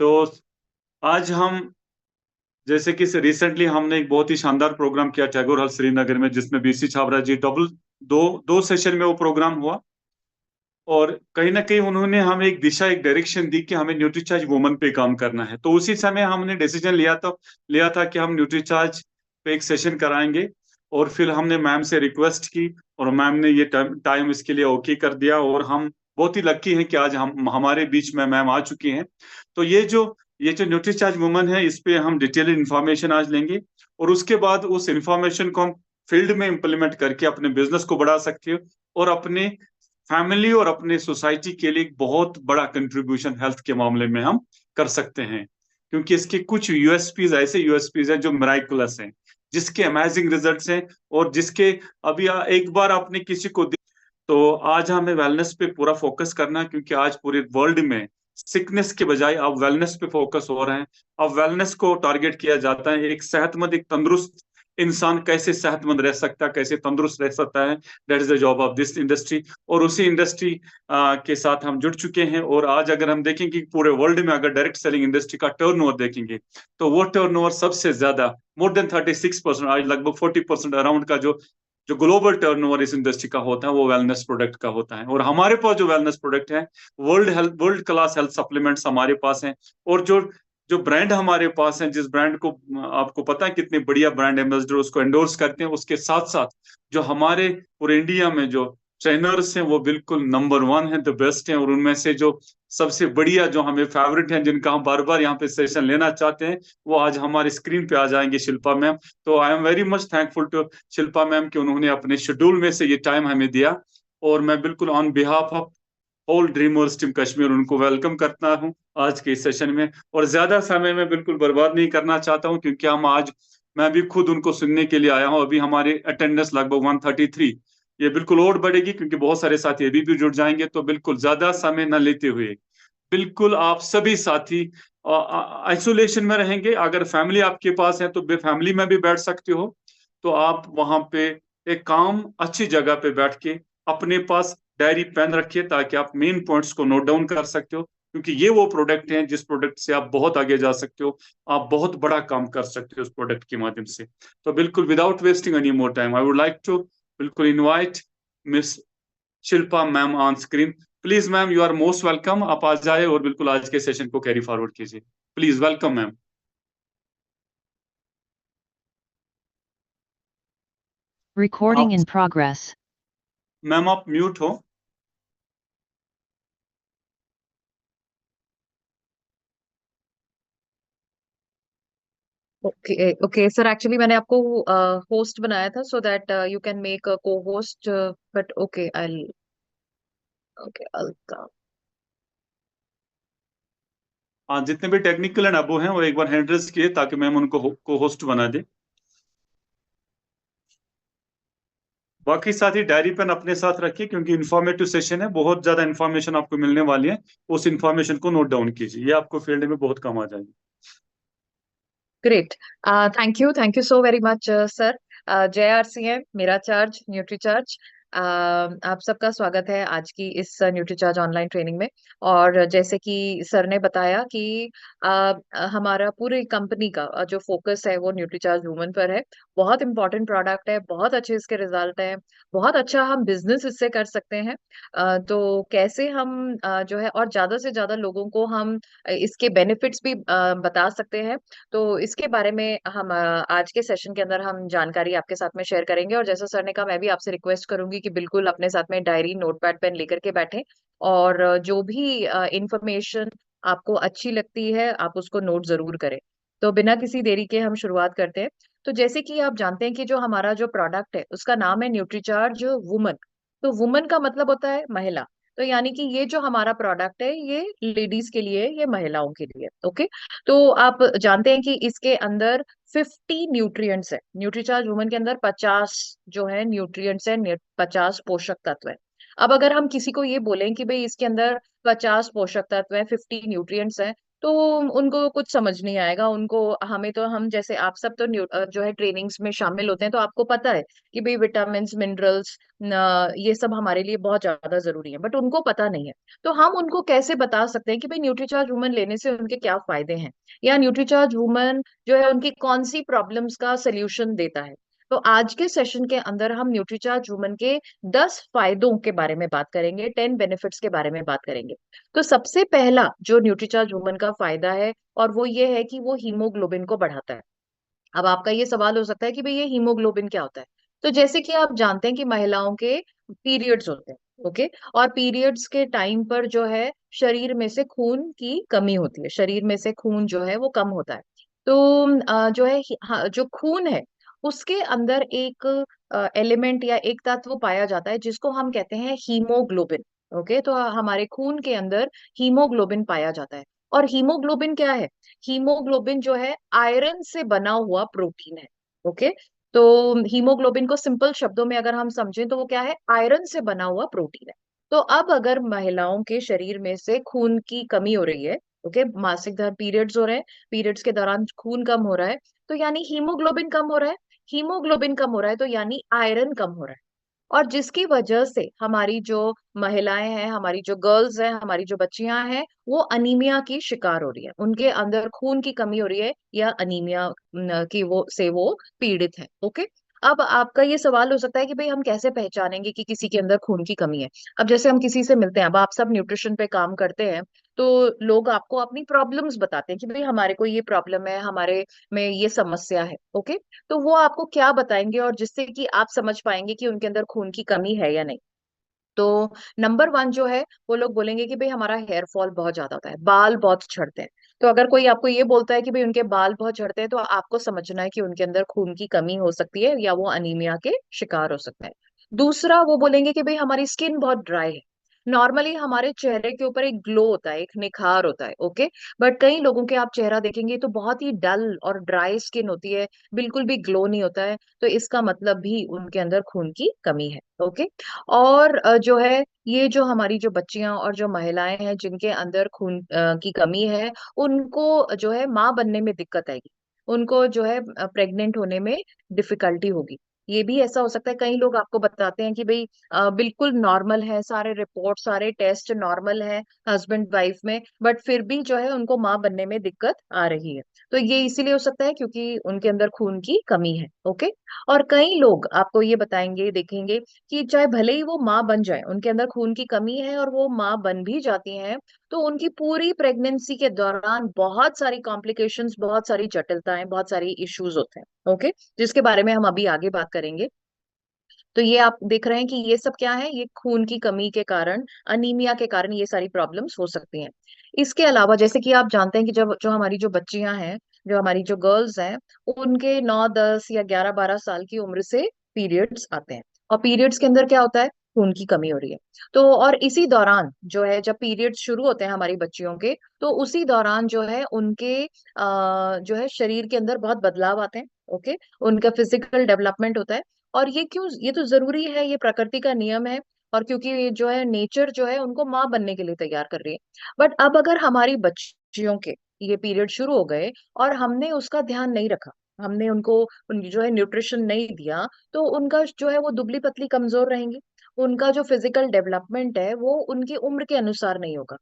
तो आज हम जैसे कि रिसेंटली हमने एक बहुत ही शानदार प्रोग्राम किया टैगोर हॉल श्रीनगर में, जिसमें बीसी छाबरा जी डबल दो दो सेशन में वो प्रोग्राम हुआ। और कहीं ना कहीं उन्होंने हमें एक दिशा, एक डायरेक्शन दी कि हमें न्यूट्रीचार्ज वुमन पे काम करना है। तो उसी समय हमने डिसीजन लिया था कि हम न्यूट्रीचार्ज पे एक सेशन कराएंगे। और फिर हमने मैम से रिक्वेस्ट की, और मैम ने ये टाइम इसके लिए ओके कर दिया। और हम बहुत ही लकी हैं कि आज हम हमारे बीच में मैम आ चुकी हैं। तो ये जो न्यूट्रीचार्ज वुमन है, इस पे हम डिटेल इंफॉर्मेशन आज लेंगे। और उसके बाद उस इंफॉर्मेशन को हम फील्ड में इम्प्लीमेंट करके अपने बिजनेस को बढ़ा सकते हो, और अपने फैमिली और अपने सोसाइटी के लिए एक बहुत बड़ा कंट्रीब्यूशन हेल्थ के मामले में हम कर सकते हैं। क्योंकि इसके कुछ यूएसपीज, ऐसे यूएसपीज हैं जो मिराइकुलस हैं, जिसके अमेजिंग रिजल्ट्स हैं, और जिसके अभी एक बार आपने किसी को तो आज हमें वेलनेस पे पूरा फोकस करना है, क्योंकि आज पूरे वर्ल्ड में सिकनेस के बजाय अब वेलनेस पे फोकस हो रहे हैं। अब वेलनेस को टारगेट किया जाता है, एक सेहतमंद, एक तंदुरुस्त इंसान कैसे सेहतमंद रह सकता है, कैसे तंदुरुस्त रह सकता है। That is the job of this industry. और उसी इंडस्ट्री के साथ हम जुड़ चुके हैं। और आज अगर हम देखेंगे कि पूरे वर्ल्ड में अगर डायरेक्ट सेलिंग इंडस्ट्री का टर्नओवर देखेंगे, तो वो टर्नओवर सबसे ज्यादा, मोर देन 36%, आज लगभग 40% अराउंड का जो जो ग्लोबल टर्नओवर इस इंडस्ट्री का होता है, वो वेलनेस प्रोडक्ट का होता है। और हमारे पास जो वेलनेस प्रोडक्ट है, वर्ल्ड क्लास हेल्थ सप्लीमेंट्स हमारे पास हैं। और जो जो ब्रांड हमारे पास हैं, जिस ब्रांड को आपको पता है कितने बढ़िया ब्रांड एम्बेसडर उसको एंडोर्स करते हैं, उसके साथ साथ जो हमारे पूरे इंडिया में जो ट्रेनर्स हैं, वो बिल्कुल नंबर वन है, द बेस्ट हैं। और उनमें से जो सबसे बढ़िया, जो हमें फेवरेट हैं, जिनका हम बार बार यहाँ पे सेशन लेना चाहते हैं, वो आज हमारे स्क्रीन पे आ जाएंगे, शिल्पा मैम। तो I am very much thankful to Shilpa ma'am कि उन्होंने अपने शेड्यूल में से ये टाइम हमें दिया। और मैं बिल्कुल on behalf of whole dreamers team Kashmir उनको वेलकम करता हूँ आज के इस सेशन में। और ज्यादा समय मैं बिल्कुल बर्बाद नहीं करना चाहता हूँ, क्योंकि हम आज, मैं भी खुद उनको सुनने के लिए आया हूँ। अभी हमारे अटेंडेंस लगभग 133, ये बिल्कुल और बढ़ेगी, क्योंकि बहुत सारे साथी अभी भी जुड़ जाएंगे। तो बिल्कुल ज्यादा समय न लेते हुए, बिल्कुल आप सभी साथी आइसोलेशन में रहेंगे। अगर फैमिली आपके पास है तो फैमिली में भी बैठ सकते हो। तो आप वहां पे एक काम अच्छी जगह पे बैठ के अपने पास डायरी पेन रखिए, ताकि आप मेन पॉइंट्स को नोट डाउन कर सकते हो। क्योंकि ये वो प्रोडक्ट हैं जिस प्रोडक्ट से आप बहुत आगे जा सकते हो, आप बहुत बड़ा काम कर सकते हो उस प्रोडक्ट के माध्यम से। तो बिल्कुल without wasting any more time, I would like to बिल्कुल invite miss Shilpa ma'am on screen. Please ma'am, you are most welcome. आप आ जाए और बिल्कुल आज के सेशन को कैरी फॉरवर्ड कीजिए। Please welcome ma'am. Recording आप in progress. मैम, आप म्यूट हो। ओके ओके सर, एक्चुअली मैंने आपको होस्ट बनाया था so that you can make a co host, but okay I okay Alka. हाँ, जितने भी टेक्निकल एंड अबो हैं वो एक बार हैंड रेज किए, ताकि मैम उनको को होस्ट बना दे। बाकी साथी डायरी पेन अपने साथ रखिए, क्योंकि इन्फॉर्मेटिव सेशन है, बहुत ज्यादा इन्फॉर्मेशन आपको मिलने वाली है। उस इन्फॉर्मेशन को नोट डाउन कीजिए, ये आपको फील्ड में बहुत काम आ जाएगी। Great, thank you so very much sir. जय आरसीएम, मेरा चार्ज न्यूट्री चार्ज। आप सबका स्वागत है आज की इस न्यूट्री चार्ज ऑनलाइन ट्रेनिंग में। और जैसे कि सर ने बताया कि हमारा पूरी कंपनी का जो फोकस है वो न्यूट्री चार्ज वुमन पर है। बहुत इंपॉर्टेंट प्रोडक्ट है, बहुत अच्छे इसके रिजल्ट हैं, बहुत अच्छा हम बिजनेस इससे कर सकते हैं। तो कैसे हम जो है और ज्यादा से ज्यादा लोगों को हम इसके बेनिफिट्स भी बता सकते हैं। तो इसके बारे में हम आज के सेशन के अंदर हम जानकारी आपके साथ में शेयर करेंगे। और जैसा सर ने कहा, मैं भी आपसे रिक्वेस्ट करूंगी कि बिल्कुल अपने साथ में डायरी नोटपैड पेन लेकर के बैठें। और जो भी इंफॉर्मेशन आपको अच्छी लगती है आप उसको नोट जरूर करें। तो बिना किसी देरी के हम शुरुआत करते हैं। तो जैसे कि आप जानते हैं कि जो हमारा जो प्रोडक्ट है उसका नाम है न्यूट्रीचार्ज वुमन। तो वुमन का मतलब होता है महिला। तो यानी कि ये जो हमारा प्रोडक्ट है ये लेडीज के लिए, ये महिलाओं के लिए। ओके। तो आप जानते हैं कि इसके अंदर 50 न्यूट्रिएंट्स है। न्यूट्रीचार्ज वुमन के अंदर 50 जो है न्यूट्रिएंट्स है, 50 पोषक तत्व है। अब अगर हम किसी को ये बोलें कि भाई इसके अंदर 50 पोषक तत्व है, 50 न्यूट्रिएंट्स है, तो उनको कुछ समझ नहीं आएगा उनको। हमें तो, हम जैसे आप सब तो जो है ट्रेनिंग्स में शामिल होते हैं, तो आपको पता है कि भाई विटामिन मिनरल्स ये सब हमारे लिए बहुत ज्यादा जरूरी है, बट उनको पता नहीं है। तो हम उनको कैसे बता सकते हैं कि भाई न्यूट्रीचार्ज वुमन लेने से उनके क्या फायदे हैं, या न्यूट्रीचार्ज वुमन जो है उनकी कौन सी प्रॉब्लम्स का सोल्यूशन देता है। तो आज के सेशन के अंदर हम न्यूट्रीचार्ज वुमन के 10 फायदों के बारे में बात करेंगे, 10 बेनिफिट्स के बारे में बात करेंगे। तो सबसे पहला जो न्यूट्रीचार्ज वुमन का फायदा है, और वो ये है कि वो हीमोग्लोबिन को बढ़ाता है। अब आपका ये सवाल हो सकता है कि भाई ये हीमोग्लोबिन क्या होता है। तो जैसे कि आप जानते हैं कि महिलाओं के पीरियड्स होते हैं, ओके, और पीरियड्स के टाइम पर जो है शरीर में से खून की कमी होती है, शरीर में से खून जो है वो कम होता है। तो जो है हाँ, जो खून है उसके अंदर एक एलिमेंट या एक तत्व पाया जाता है जिसको हम कहते हैं हीमोग्लोबिन। ओके, तो हमारे खून के अंदर हीमोग्लोबिन पाया जाता है। और हीमोग्लोबिन क्या है? हीमोग्लोबिन जो है आयरन से बना हुआ प्रोटीन है। ओके, तो हीमोग्लोबिन को सिंपल शब्दों में अगर हम समझें तो वो क्या है? आयरन से बना हुआ प्रोटीन है। तो अब अगर महिलाओं के शरीर में से खून की कमी हो रही है, ओके, मासिक धर्म पीरियड्स हो रहे हैं, पीरियड्स के दौरान खून कम हो रहा है, तो यानी हीमोग्लोबिन कम हो रहा है। हीमोग्लोबिन कम हो रहा है तो यानी आयरन कम हो रहा है। और जिसकी वजह से हमारी जो महिलाएं हैं, हमारी जो गर्ल्स हैं, हमारी जो बच्चियां हैं, वो अनीमिया की शिकार हो रही है, उनके अंदर खून की कमी हो रही है, या अनीमिया की वो पीड़ित है। ओके, अब आपका ये सवाल हो सकता है कि भाई हम कैसे पहचानेंगे कि किसी के अंदर खून की कमी है। अब जैसे हम किसी से मिलते हैं, अब आप सब न्यूट्रिशन पे काम करते हैं, तो लोग आपको अपनी प्रॉब्लम्स बताते हैं कि भाई हमारे को ये प्रॉब्लम है, हमारे में ये समस्या है। ओके, तो वो आपको क्या बताएंगे और जिससे कि आप समझ पाएंगे कि उनके अंदर खून की कमी है या नहीं। तो नंबर वन जो है, वो लोग बोलेंगे कि भाई हमारा हेयर फॉल बहुत ज्यादा होता है, बाल बहुत झड़ते हैं। तो अगर कोई आपको ये बोलता है कि भाई उनके बाल बहुत झड़ते हैं, तो आपको समझना है कि उनके अंदर खून की कमी हो सकती है, या वो अनीमिया के शिकार हो सकता है। दूसरा, वो बोलेंगे कि भाई हमारी स्किन बहुत ड्राई है। नॉर्मली हमारे चेहरे के ऊपर एक ग्लो होता है, एक निखार होता है, ओके, बट कई लोगों के आप चेहरा देखेंगे तो बहुत ही डल और ड्राई स्किन होती है, बिल्कुल भी ग्लो नहीं होता है। तो इसका मतलब भी उनके अंदर खून की कमी है। ओके, और जो है ये जो हमारी जो बच्चियां और जो महिलाएं हैं जिनके अंदर खून की कमी है, उनको जो है माँ बनने में दिक्कत आएगी, उनको जो है प्रेग्नेंट होने में डिफिकल्टी होगी। ये भी ऐसा हो सकता है, कई लोग आपको बताते हैं कि भाई बिल्कुल नॉर्मल है, सारे रिपोर्ट सारे टेस्ट नॉर्मल है हस्बैंड वाइफ में, बट फिर भी जो है उनको माँ बनने में दिक्कत आ रही है। तो ये इसीलिए हो सकता है क्योंकि उनके अंदर खून की कमी है। ओके, और कई लोग आपको ये बताएंगे, देखेंगे कि चाहे भले ही वो माँ बन जाए, उनके अंदर खून की कमी है और वो माँ बन भी जाती हैं, तो उनकी पूरी प्रेगनेंसी के दौरान बहुत सारी कॉम्प्लिकेशंस, बहुत सारी जटिलताएं, बहुत सारी इश्यूज होते हैं। ओके, जिसके बारे में हम अभी आगे बात करेंगे। तो ये आप देख रहे हैं कि ये सब क्या है, ये खून की कमी के कारण, अनीमिया के कारण ये सारी प्रॉब्लम्स हो सकती हैं। इसके अलावा जैसे कि आप जानते हैं कि जब जो हमारी जो बच्चियां हैं, जो हमारी जो गर्ल्स हैं, उनके 9, 10 या 11, 12 साल की उम्र से पीरियड्स आते हैं। और पीरियड्स के अंदर क्या होता है? खून की कमी हो रही है। तो और इसी दौरान जो है, जब पीरियड्स शुरू होते हैं हमारी बच्चियों के, तो उसी दौरान जो है उनके जो है शरीर के अंदर बहुत बदलाव आते हैं। ओके, उनका फिजिकल डेवलपमेंट होता है। और ये क्यों, ये तो जरूरी है, ये प्रकृति का नियम है। और क्योंकि ये जो है नेचर जो है उनको माँ बनने के लिए तैयार कर रही है। बट अब अगर हमारी बच्चियों के ये पीरियड शुरू हो गए और हमने उसका ध्यान नहीं रखा, हमने उनको जो है न्यूट्रिशन नहीं दिया, तो उनका जो है वो दुबली पतली कमजोर रहेंगी। उनका जो फिजिकल डेवलपमेंट है वो उनकी उम्र के अनुसार नहीं होगा,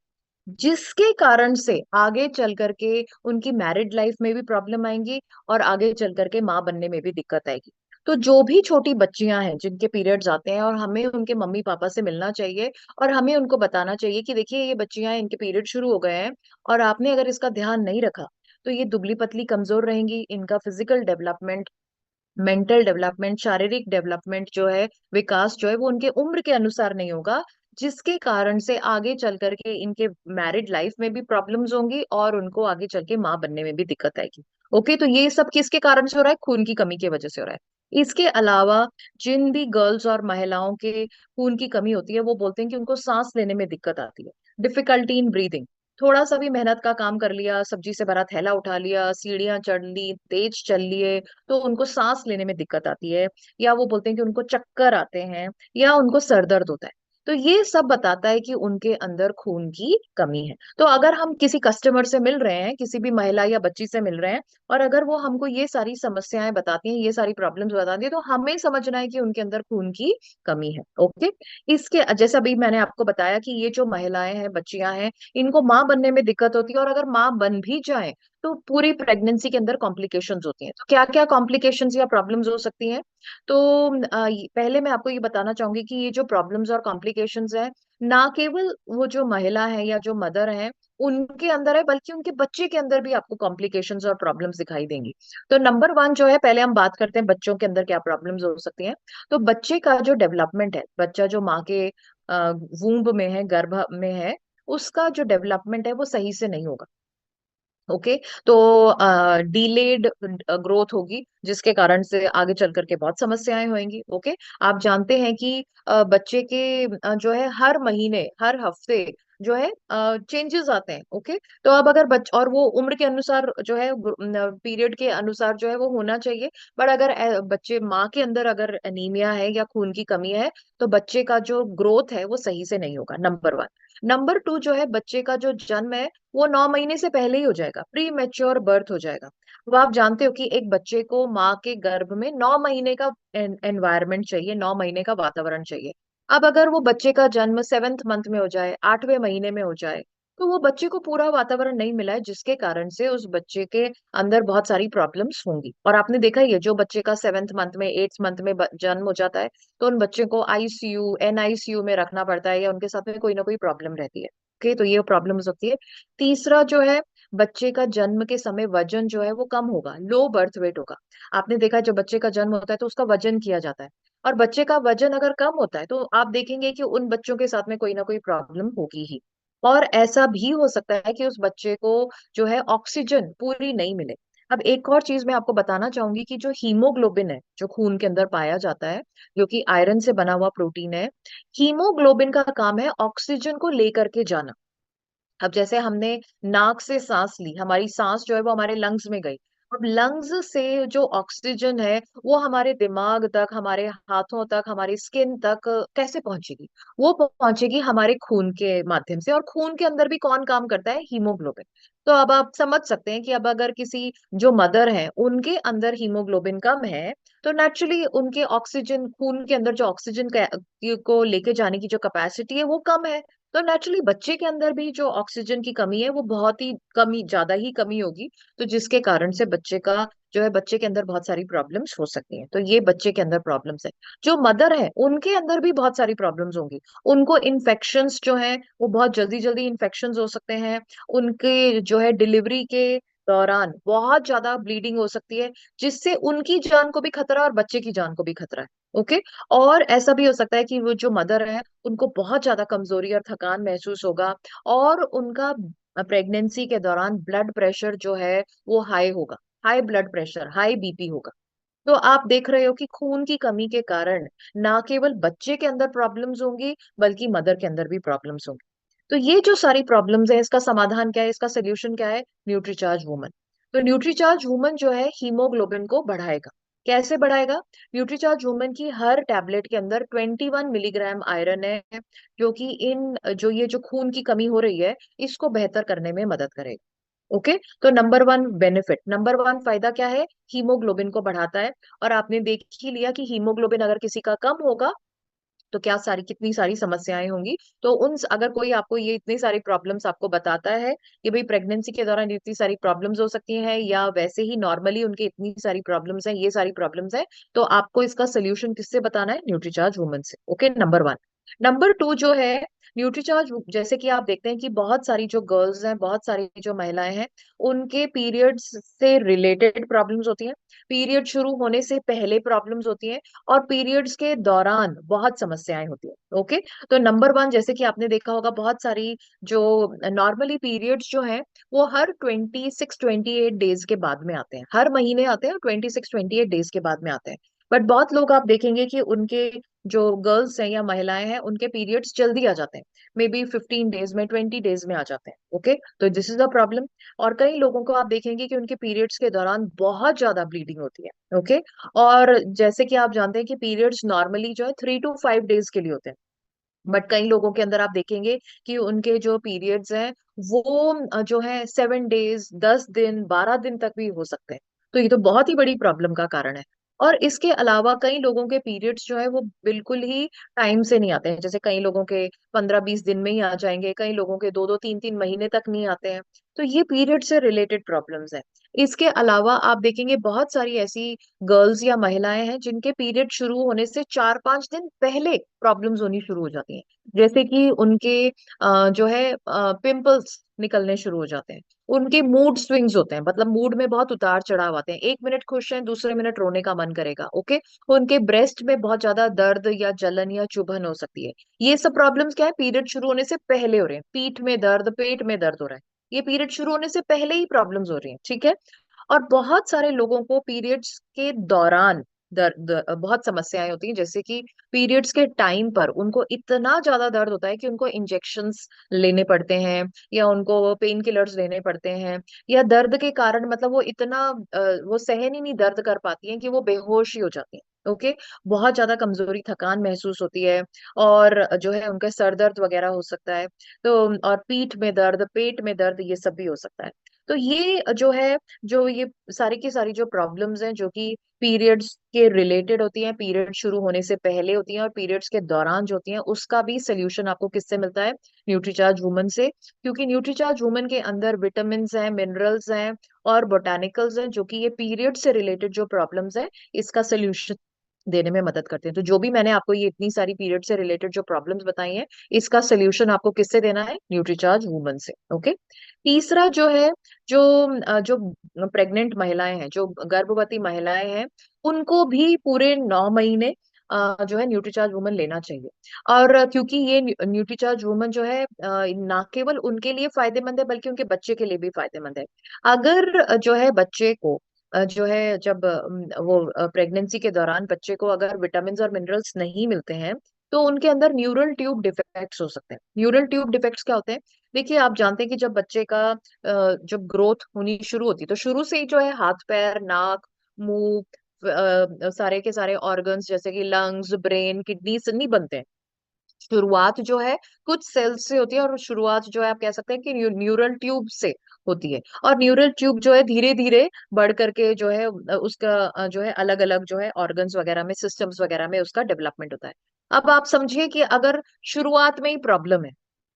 जिसके कारण से आगे चल करके उनकी मैरिड लाइफ में भी प्रॉब्लम आएंगी, और आगे चल करके माँ बनने में भी दिक्कत आएगी। तो जो भी छोटी बच्चियां हैं जिनके पीरियड्स आते हैं, और हमें उनके मम्मी पापा से मिलना चाहिए, और हमें उनको बताना चाहिए कि देखिए ये बच्चियां हैं, इनके पीरियड शुरू हो गए हैं, और आपने अगर इसका ध्यान नहीं रखा, तो ये दुबली पतली कमजोर रहेंगी, इनका फिजिकल डेवलपमेंट, मेंटल डेवलपमेंट, शारीरिक डेवलपमेंट जो है, विकास जो है, वो उनके उम्र के अनुसार नहीं होगा, जिसके कारण से आगे चल करके इनके मैरिड लाइफ में भी प्रॉब्लम्स होंगी, और उनको आगे चल के माँ बनने में भी दिक्कत आएगी। ओके, तो ये सब किसके कारण से हो रहा है? खून की कमी की वजह से हो रहा है। इसके अलावा जिन भी गर्ल्स और महिलाओं के खून की कमी होती है, वो बोलते हैं कि उनको सांस लेने में दिक्कत आती है, डिफिकल्टी इन ब्रीदिंग। थोड़ा सा भी मेहनत का काम कर लिया, सब्जी से भरा थैला उठा लिया, सीढ़ियां चढ़ ली, तेज चल लिए, तो उनको सांस लेने में दिक्कत आती है। या वो बोलते हैं कि उनको चक्कर आते हैं, या उनको सर दर्द होता है। तो ये सब बताता है कि उनके अंदर खून की कमी है। तो अगर हम किसी कस्टमर से मिल रहे हैं, किसी भी महिला या बच्ची से मिल रहे हैं, और अगर वो हमको ये सारी समस्याएं बताती हैं, ये सारी प्रॉब्लम्स बताती है, तो हमें समझना है कि उनके अंदर खून की कमी है। ओके। इसके जैसे अभी मैंने आपको बताया कि ये जो महिलाएं हैं, बच्चियां हैं, इनको माँ बनने में दिक्कत होती है, और अगर माँ बन भी जाए तो पूरी प्रेगनेंसी के अंदर कॉम्प्लिकेशंस होती हैं। तो क्या क्या कॉम्प्लिकेशंस या प्रॉब्लम्स हो सकती हैं? तो पहले मैं आपको ये बताना चाहूंगी कि ये जो प्रॉब्लम्स और कॉम्प्लिकेशंस है, ना केवल वो जो महिला है या जो मदर है उनके अंदर है, बल्कि उनके बच्चे के अंदर भी आपको कॉम्प्लिकेशंस और प्रॉब्लम्स दिखाई देंगी। तो नंबर वन जो है, पहले हम बात करते हैं बच्चों के अंदर क्या प्रॉब्लम्स हो सकती हैं। तो बच्चे का जो डेवलपमेंट है, बच्चा जो माँ के वूम्ब में है, गर्भ में है, उसका जो डेवलपमेंट है वो सही से नहीं होगा। ओके। तो डिलेड ग्रोथ होगी, जिसके कारण से आगे चल करके बहुत समस्याएं होंगी। ओके। आप जानते हैं कि बच्चे के जो है हर महीने, हर हफ्ते जो है चेंजेस आते हैं। ओके। तो अब अगर और वो उम्र के अनुसार जो है, पीरियड के अनुसार जो है वो होना चाहिए। बट अगर बच्चे माँ के अंदर अगर एनीमिया है या खून की कमी है, तो बच्चे का जो ग्रोथ है वो सही से नहीं होगा, नंबर वन। नंबर टू जो है, बच्चे का जो जन्म है वो 9 महीने से पहले ही हो जाएगा, प्री मेच्योर बर्थ हो जाएगा। वो आप जानते हो कि एक बच्चे को माँ के गर्भ में 9 महीने का एनवायरनमेंट चाहिए, 9 महीने का वातावरण चाहिए। अब अगर वो बच्चे का जन्म 7th मंथ में हो जाए, 8वें महीने में हो जाए, तो वो बच्चे को पूरा वातावरण नहीं मिला है, जिसके कारण से उस बच्चे के अंदर बहुत सारी प्रॉब्लम्स होंगी। और आपने देखा ही है, जो बच्चे का 7th मंथ में, 8th मंथ में जन्म हो जाता है, तो उन बच्चे को आईसीयू, एनआईसीयू में रखना पड़ता है, या उनके साथ में कोई ना कोई प्रॉब्लम रहती है। ओके। तो ये प्रॉब्लम्स होती है। तीसरा जो है, बच्चे का जन्म के समय वजन जो है वो कम होगा, लो बर्थ वेट होगा। आपने देखा है, जब बच्चे का जन्म होता है तो उसका वजन किया जाता है, और बच्चे का वजन अगर कम होता है तो आप देखेंगे कि उन बच्चों के साथ में कोई ना कोई प्रॉब्लम होगी ही। और ऐसा भी हो सकता है कि उस बच्चे को जो है ऑक्सीजन पूरी नहीं मिले। अब एक और चीज मैं आपको बताना चाहूंगी कि जो हीमोग्लोबिन है, जो खून के अंदर पाया जाता है, जो कि आयरन से बना हुआ प्रोटीन है, हीमोग्लोबिन का काम है ऑक्सीजन को लेकर के जाना। अब जैसे हमने नाक से सांस ली, हमारी सांस जो है वो हमारे लंग्स में गई। अब लंग्स से जो ऑक्सीजन है वो हमारे दिमाग तक, हमारे हाथों तक, हमारी स्किन तक कैसे पहुंचेगी? वो पहुंचेगी हमारे खून के माध्यम से। और खून के अंदर भी कौन काम करता है? हीमोग्लोबिन। तो अब आप समझ सकते हैं कि अब अगर किसी जो मदर है उनके अंदर हीमोग्लोबिन कम है, तो नेचुरली उनके ऑक्सीजन, खून के अंदर जो ऑक्सीजन को लेके जाने की जो कैपेसिटी है वो कम है। तो नेचुरली बच्चे के अंदर भी जो ऑक्सीजन की कमी है वो बहुत ही कमी, ज्यादा ही कमी होगी। तो जिसके कारण से बच्चे का जो है, बच्चे के अंदर बहुत सारी प्रॉब्लम्स हो सकती हैं। तो ये बच्चे के अंदर प्रॉब्लम्स है। जो मदर है उनके अंदर भी बहुत सारी प्रॉब्लम्स होंगी। उनको इन्फेक्शंस जो है वो बहुत जल्दी जल्दी इन्फेक्शंस हो सकते हैं। उनके जो है डिलीवरी के दौरान बहुत ज्यादा ब्लीडिंग हो सकती है, जिससे उनकी जान को भी खतरा और बच्चे की जान को भी खतरा है। ओके। और ऐसा भी हो सकता है कि वो जो मदर है उनको बहुत ज्यादा कमजोरी और थकान महसूस होगा, और उनका प्रेगनेंसी के दौरान ब्लड प्रेशर जो है वो हाई होगा, high blood pressure, high BP होगा। तो आप देख रहे हो कि खून की कमी के कारण ना केवल बच्चे के अंदर प्रॉब्लम्स होंगी, बल्कि मदर के अंदर भी प्रॉब्लम्स होंगी। तो ये जो सारी प्रॉब्लम्स है, इसका समाधान क्या है, इसका सोल्यूशन क्या है? Nutricharge woman. तो न्यूट्रीचार्ज वुमन जो है हीमोग्लोबिन को बढ़ाएगा। कैसे बढ़ाएगा? न्यूट्रीचार्ज वुमन की हर टैबलेट के अंदर 21 मिलीग्राम आयरन है, जो कि इन जो ये जो खून की कमी हो रही है इसको बेहतर करने में मदद करेगा। ओके। तो number one benefit, number one फायदा क्या है? हीमोग्लोबिन को बढ़ाता है। और आपने देख ही लिया कि हीमोग्लोबिन अगर किसी का कम होगा तो क्या सारी, कितनी सारी समस्याएं होंगी। तो उन, अगर कोई आपको ये इतनी सारी प्रॉब्लम्स आपको बताता है कि भाई प्रेगनेंसी के दौरान इतनी सारी प्रॉब्लम्स हो सकती हैं, या वैसे ही नॉर्मली उनके इतनी सारी प्रॉब्लम्स हैं, ये सारी प्रॉब्लम्स हैं, तो आपको इसका सोल्यूशन किससे बताना है? न्यूट्रीचार्ज वुमन से। Okay, number one. Number two जो है, न्यूट्रीचार्ज, जैसे कि आप देखते हैं कि बहुत सारी जो गर्ल्स हैं, बहुत सारी जो महिलाएं हैं, उनके पीरियड्स से रिलेटेड प्रॉब्लम्स होती हैं, पीरियड शुरू होने से पहले प्रॉब्लम्स होती हैं, और पीरियड्स के दौरान बहुत समस्याएं होती है। ओके। तो नंबर वन, जैसे कि आपने देखा होगा, बहुत सारी जो नॉर्मली पीरियड्स जो हैं वो हर 26-28 डेज के बाद में आते हैं, हर महीने आते हैं, 26-28 डेज के बाद में आते हैं। बट बहुत लोग आप देखेंगे कि उनके जो गर्ल्स हैं या महिलाएं हैं, उनके पीरियड्स जल्दी आ जाते हैं, मे बी 15 डेज में, 20 डेज में आ जाते हैं। ओके। तो दिस इज अ प्रॉब्लम। और कई लोगों को आप देखेंगे कि उनके पीरियड्स के दौरान बहुत ज्यादा ब्लीडिंग होती है। ओके। और जैसे कि आप जानते हैं कि पीरियड्स नॉर्मली जो है 3 to 5 डेज के लिए होते हैं, बट कई लोगों के अंदर आप देखेंगे कि उनके जो पीरियड्स हैं वो जो है 7 डेज, 10 दिन, 12 दिन तक भी हो सकते हैं। तो ये तो बहुत ही बड़ी प्रॉब्लम का कारण है। और इसके अलावा कई लोगों के पीरियड्स जो है वो बिल्कुल ही टाइम से नहीं आते हैं। जैसे कई लोगों के 15-20 दिन में ही आ जाएंगे, कई लोगों के 2-2, 3-3 महीने तक नहीं आते हैं। तो ये पीरियड से रिलेटेड प्रॉब्लम्स है। इसके अलावा आप देखेंगे बहुत सारी ऐसी गर्ल्स या महिलाएं हैं जिनके पीरियड शुरू होने से 4-5 दिन पहले प्रॉब्लम्स होनी शुरू हो जाती हैं। जैसे कि उनके जो है पिंपल्स निकलने शुरू हो जाते हैं। उनके मूड स्विंग्स होते हैं, मतलब मूड में बहुत उतार चढ़ाव आते हैं। 1 मिनट खुश हैं, दूसरे मिनट रोने का मन करेगा। ओके। उनके ब्रेस्ट में बहुत ज्यादा दर्द या जलन या चुभन हो सकती है। ये सब प्रॉब्लम्स क्या है, पीरियड शुरू होने से पहले हो रहे हैं। पीठ में दर्द, पेट में दर्द हो रहा है, ये पीरियड शुरू होने से पहले ही प्रॉब्लम्स हो रही हैं। ठीक है। और बहुत सारे लोगों को पीरियड्स के दौरान दर्द, बहुत समस्याएं होती हैं। जैसे कि पीरियड्स के टाइम पर उनको इतना ज्यादा दर्द होता है कि उनको इंजेक्शंस लेने पड़ते हैं, या उनको पेन किलर्स लेने पड़ते हैं, या दर्द के कारण मतलब वो इतना वो सहन ही नहीं दर्द कर पाती हैं कि वो बेहोश ही हो जाती हैं। ओके। बहुत ज्यादा कमजोरी, थकान महसूस होती है। और जो है उनका सर दर्द वगैरह हो सकता है। तो और पीठ में दर्द, पेट में दर्द, ये सब भी हो सकता है। तो ये जो है, जो ये सारी की सारी जो प्रॉब्लम्स हैं जो कि पीरियड्स के रिलेटेड होती हैं, पीरियड शुरू होने से पहले होती हैं और पीरियड्स के दौरान जो होती हैं, उसका भी सोल्यूशन आपको किससे मिलता है? न्यूट्रीचार्ज वुमन से। क्योंकि न्यूट्रीचार्ज वुमन के अंदर विटामिन हैं, मिनरल्स हैं और बोटानिकल्स हैं, जो कि ये पीरियड से रिलेटेड जो प्रॉब्लम्स है इसका सोल्यूशन देने में मदद करते हैं। तो जो भी मैंने आपको ये इतनी सारी पीरियड से रिलेटेड जो प्रॉब्लम्स बताई हैं, इसका सोल्यूशन आपको किससे देना है? न्यूट्रीचार्ज वुमन से। ओके। तीसरा जो है, जो जो प्रेग्नेंट महिलाएं हैं, जो गर्भवती महिलाएं हैं, उनको भी पूरे 9 महीने जो है न्यूट्रीचार्ज वुमन लेना चाहिए। और क्योंकि ये न्यूट्रीचार्ज वुमन जो है ना केवल उनके लिए फायदेमंद है बल्कि उनके बच्चे के लिए भी फायदेमंद है। अगर जो है बच्चे को जो है जब वो प्रेगनेंसी के दौरान बच्चे को अगर विटामिन और मिनरल्स नहीं मिलते हैं, तो उनके अंदर न्यूरल ट्यूब डिफेक्ट्स हो सकते हैं। न्यूरल ट्यूब डिफेक्ट्स क्या होते हैं? देखिए, आप जानते हैं कि जब बच्चे का जब ग्रोथ होनी शुरू होती है तो शुरू से ही जो है हाथ पैर, नाक, मुंह, सारे के सारे ऑर्गन्स जैसे कि लंग्स, ब्रेन, किडनीज नहीं बनते हैं। शुरुआत जो है कुछ सेल्स से होती है, और शुरुआत जो है आप कह सकते हैं कि न्यूरल ट्यूब से होती है। और न्यूरल ट्यूब जो है धीरे धीरे बढ़ करके जो है उसका जो है अलग अलग जो है ऑर्गन्स वगैरह में, सिस्टम्स वगैरह में उसका डेवलपमेंट होता है। अब आप समझिए कि अगर शुरुआत में ही प्रॉब्लम है,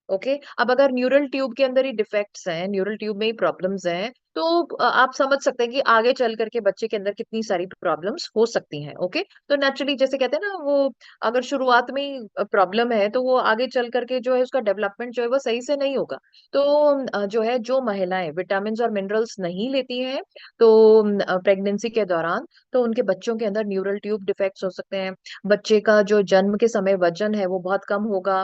ओके, अब अगर न्यूरल ट्यूब के अंदर ही डिफेक्ट्स हैं, न्यूरल ट्यूब में ही प्रॉब्लम्स हैं, तो आप समझ सकते हैं कि आगे चल करके बच्चे के अंदर कितनी सारी प्रॉब्लम्स हो सकती हैं। ओके। तो नेचुरली जैसे कहते हैं ना, वो अगर शुरुआत में ही प्रॉब्लम है तो वो आगे चल करके जो है उसका डेवलपमेंट जो है वो सही से नहीं होगा। तो जो है, जो महिलाएं विटामिन और मिनरल्स नहीं लेती हैं तो प्रेगनेंसी के दौरान, तो उनके बच्चों के अंदर न्यूरल ट्यूब डिफेक्ट्स हो सकते हैं। बच्चे का जो जन्म के समय वजन है वो बहुत कम होगा।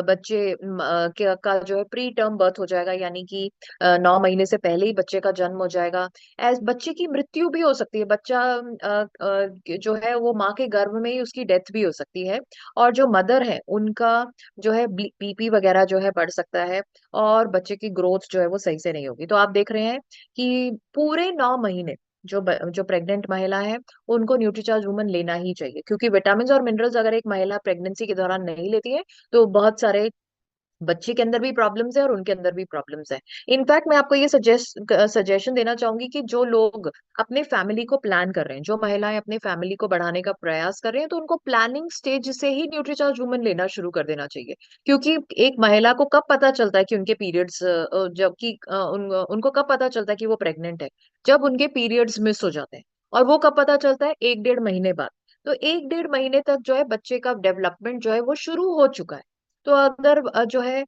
बच्चे का जो है प्री टर्म बर्थ हो जाएगा, यानी कि 9 महीने से पहले ही बच्चे का जन्म हो जाएगा। एज बच्चे की मृत्यु भी हो सकती है। बच्चा जो है वो माँ के गर्भ में ही उसकी डेथ भी हो सकती है। और जो मदर है उनका जो है बीपी वगैरह जो है बढ़ सकता है, और बच्चे की ग्रोथ जो है वो सही से नहीं होगी। तो आप देख रहे हैं कि पूरे 9 महीने जो प्रेग्नेंट महिला है उनको न्यूट्रीचार्ज वुमन लेना ही चाहिए। क्योंकि विटामिन और मिनरल्स अगर एक महिला प्रेगनेंसी के दौरान नहीं लेती है तो बहुत सारे बच्चे के अंदर भी प्रॉब्लम्स है और उनके अंदर भी प्रॉब्लम्स है। इनफैक्ट मैं आपको ये सजेशन देना चाहूंगी कि जो लोग अपने फैमिली को प्लान कर रहे हैं, जो महिलाएं अपने फैमिली को बढ़ाने का प्रयास कर रहे हैं, तो उनको प्लानिंग स्टेज से ही न्यूट्रीचार्ज वुमन लेना शुरू कर देना चाहिए। क्योंकि एक महिला को कब पता चलता है कि उनके पीरियड्स, जबकि उनको कब पता चलता है कि वो प्रेग्नेंट है? जब उनके पीरियड्स मिस हो जाते हैं। और वो कब पता चलता है? 1-1.5 महीने बाद। तो 1-1.5 महीने तक जो है बच्चे का डेवलपमेंट जो है वो शुरू हो चुका है। तो अगर जो है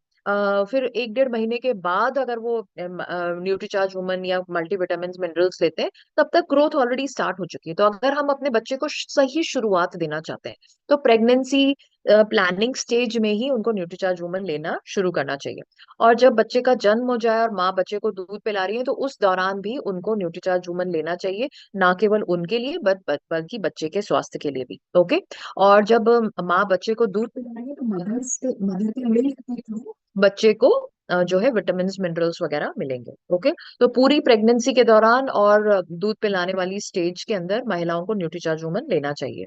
फिर 1-1.5 महीने के बाद अगर वो न्यूट्रीचार्ज वुमन या मल्टीविटामिन मिनरल्स लेते हैं, तब तक ग्रोथ ऑलरेडी स्टार्ट हो चुकी है। तो अगर हम अपने बच्चे को सही शुरुआत देना चाहते हैं तो प्रेगनेंसी प्लानिंग स्टेज में ही उनको न्यूट्रीचार्ज वुमन लेना शुरू करना चाहिए। और जब बच्चे का जन्म हो जाए और माँ बच्चे को दूध पिला रही है तो उस दौरान भी उनको न्यूट्रीचार्ज वुमन लेना चाहिए। ना केवल उनके लिए बल्कि बच्चे के स्वास्थ्य के लिए भी। ओके। और जब माँ बच्चे को दूध पिलाएंगे तो मदर के मिल्क के थ्रू बच्चे को जो है विटामिन मिनरल्स वगैरह मिलेंगे। ओके। तो पूरी प्रेगनेंसी के दौरान और दूध पिलाने वाली स्टेज के अंदर महिलाओं को न्यूट्रीचार्ज वुमन लेना चाहिए।